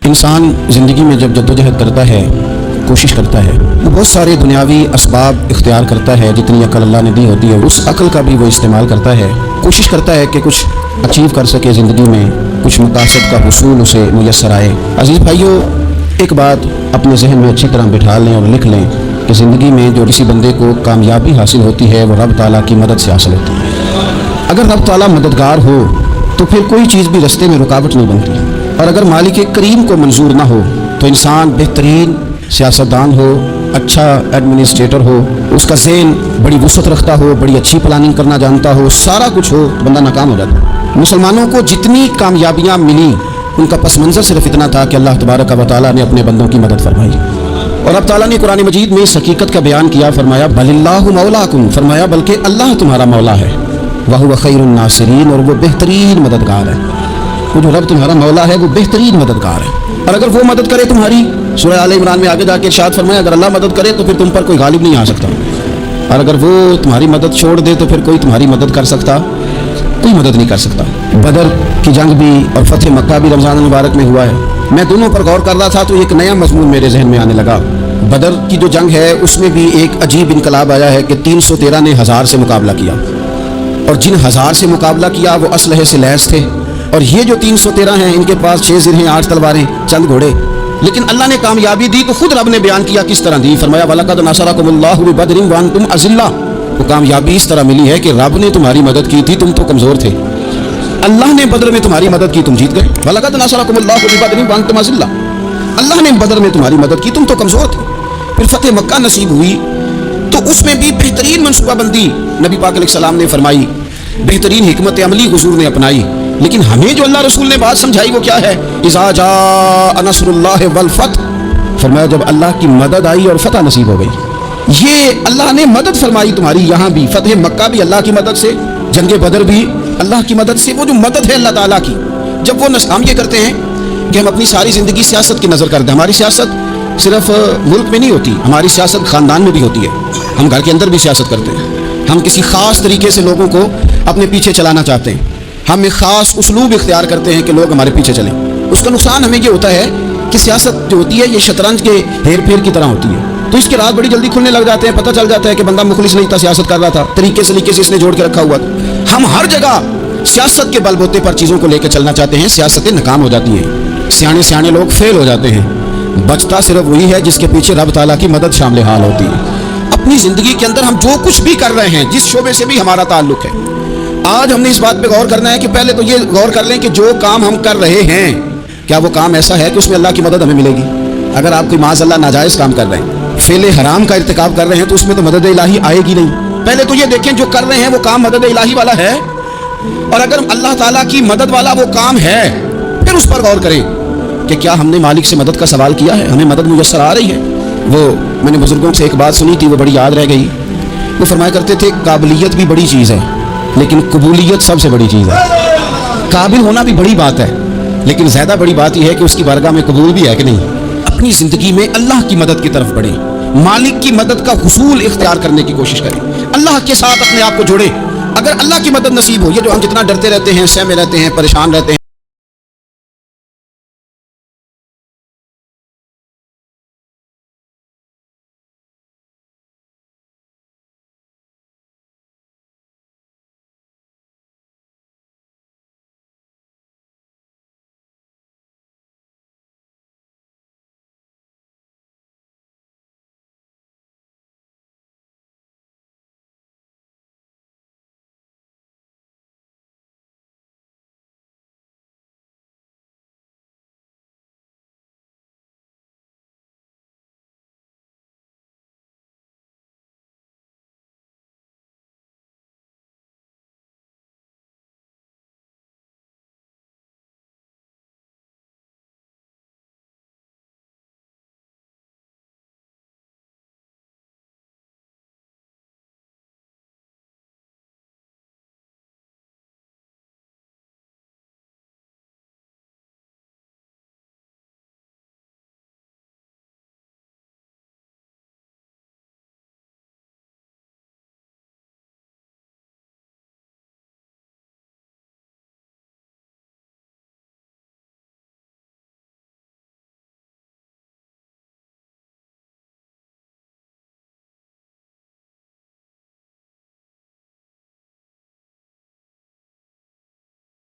इंसान ज़िंदगी में जब जद्दोजहद करता है, कोशिश करता है, वो बहुत सारे दुनियावी असबाब इख्तियार करता है। जितनी अक्ल अल्लाह ने दी होती है उस अक्ल का भी वो इस्तेमाल करता है, कोशिश करता है कि कुछ अचीव कर सके ज़िंदगी में, कुछ मकासद का हुसूल उसे मुयस्सर आए। अज़ीज़ भाइयों, एक बात अपने जहन में अच्छी तरह बिठा लें और लिख लें कि ज़िंदगी में जो किसी बंदे को कामयाबी हासिल होती है वो रब ताला की मदद से हासिल होती है। अगर रब ताला मददगार हो तो फिर कोई चीज़ भी रास्ते में रुकावट नहीं बनती, और अगर मालिक करीम को मंजूर ना हो तो इंसान बेहतरीन सियासतदान हो, अच्छा एडमिनिस्ट्रेटर हो, उसका ज़हन बड़ी वुसअत रखता हो, बड़ी अच्छी प्लानिंग करना जानता हो, सारा कुछ हो, बंदा नाकाम हो जाता है। मुसलमानों को जितनी कामयाबियाँ मिली उनका पस मंज़र सिर्फ इतना था कि अल्लाह तबारक व तआला ने अपने बंदों की मदद फरमाई। और अब ताला ने कुरान मजीद में इस हकीकत का बयान किया, फरमाया बलिल्लाहु मौलाकुम, फरमाया बल्कि अल्लाह तुम्हारा मौला है, वहुव खैरुन नासिरीन, और वो बेहतरीन मददगार है। वो जो रब तुम्हारा मौला है वो बेहतरीन मददगार है। और अगर वो मदद करे तुम्हारी, सूरह आल इमरान में आगे जाके इरशाद फरमाया अगर अल्लाह मदद करे तो फिर तुम पर कोई गालिब नहीं आ सकता, और अगर वो तुम्हारी मदद छोड़ दे तो फिर कोई तुम्हारी मदद कर सकता, कोई मदद नहीं कर सकता। बदर की जंग भी और फतह मक्का भी रमज़ान मुबारक में हुआ है। मैं दोनों पर गौर कर रहा था तो एक नया मजमून मेरे जहन में आने लगा। बदर की जो जंग है उसमें भी एक अजीब इनकलाब आया है कि 313 ने 1000 से मुकाबला किया, और जिन 1000 से मुकाबला किया वो असलहे से लैस थे, और ये जो 313 हैं इनके पास 6 ज़िर हैं, 8 तलवारें, चंद घोड़े। लेकिन अल्लाह ने कामयाबी दी तो खुद रब ने बयान किया किस तरह दी, फरमाया वलक़द नसरकुमुल्लाहु बिबदरिन व अंतुम अज़िल्ला। वो कामयाबी इस तरह मिली है कि रब ने तुम्हारी मदद की थी, तुम तो कमज़ोर थे, अल्लाह ने बदर में तुम्हारी मदद की, तुम जीत गए। वलक़द नसरकुमुल्लाहु बिबदरिन व अंतुम अज़िल्ला, अल्लाह ने बदर में तुम्हारी मदद की, तुम तो कमज़ोर थे। फिर फतह मक्का नसीब हुई तो उसमें भी बेहतरीन मनसूबाबंदी नबी पाक अलैहिस्सलाम ने फरमाई, बेहतरीन हिकमत अमली हुजूर ने अपनाई। लेकिन हमें जो अल्लाह रसूल ने बात समझाई वो क्या है, इज़ा जाअ नस्रुल्लाहि वल फतह, फरमाया जब अल्लाह की मदद आई और फतह नसीब हो गई। ये अल्लाह ने मदद फरमाई तुम्हारी, यहाँ भी फतह मक्का भी अल्लाह की मदद से, जंगे बदर भी अल्लाह की मदद से। वो जो मदद है अल्लाह ताला की, जब वो हम ये करते हैं कि हम अपनी सारी ज़िंदगी सियासत की नज़र करते हैं। हमारी सियासत सिर्फ मुल्क में नहीं होती, हमारी सियासत ख़ानदान में भी होती है। हम घर के अंदर भी सियासत करते हैं, हम किसी ख़ास तरीके से लोगों को अपने पीछे चलाना चाहते हैं, हम एक ख़ास उसलूब इख्तियार करते हैं कि लोग हमारे पीछे चलें। उसका नुकसान हमें ये होता है कि सियासत जो होती है ये शतरंज के हेर फेर की तरह होती है, तो इसके रात बड़ी जल्दी खुलने लग जाते हैं, पता चल जाता है कि बंदा मुखलिस नहीं था, सियासत कर रहा था, तरीके से इसने जोड़ के रखा हुआ था। हम हर जगह सियासत के बलबूते पर चीज़ों को लेकर चलना चाहते हैं, सियासतें नाकाम हो जाती हैं, सियाने लोग फेल हो जाते हैं। बचता सिर्फ वही है जिसके पीछे रब ताला की मदद शामिल हाल होती है। अपनी ज़िंदगी के अंदर हम जो कुछ भी कर रहे हैं, जिस शोबे से भी हमारा ताल्लुक है, आज हमने इस बात पे गौर करना है कि पहले तो ये गौर कर लें कि जो काम हम कर रहे हैं क्या वो काम ऐसा है कि उसमें अल्लाह की मदद हमें मिलेगी। अगर आप कोई माज़अल्लाह नाजायज़ काम कर रहे हैं, फेले हराम का इर्तिकाब कर रहे हैं, तो उसमें तो मदद इलाही आएगी नहीं। पहले तो ये देखें जो कर रहे हैं वो काम मदद इलाही वाला है, और अगर अल्लाह ताला की मदद वाला वो काम है फिर उस पर गौर करें कि क्या हमने मालिक से मदद का सवाल किया है, हमें मदद मुयस्सर आ रही है। वो मैंने बुजुर्गों से एक बात सुनी थी, वो बड़ी याद रह गई। वो फरमाया करते थे काबिलियत भी बड़ी चीज़ है लेकिन कबूलियत सबसे बड़ी चीज़ है। काबिल होना भी बड़ी बात है, लेकिन ज़्यादा बड़ी बात यह है कि उसकी बारगाह में कबूल भी है कि नहीं। अपनी ज़िंदगी में अल्लाह की मदद की तरफ बढ़ें, मालिक की मदद का हुसूल इख्तियार करने की कोशिश करें, अल्लाह के साथ अपने आप को जोड़ें। अगर अल्लाह की मदद नसीब हो, ये जो हम जितना डरते रहते हैं, सहमे रहते हैं, परेशान रहते हैं,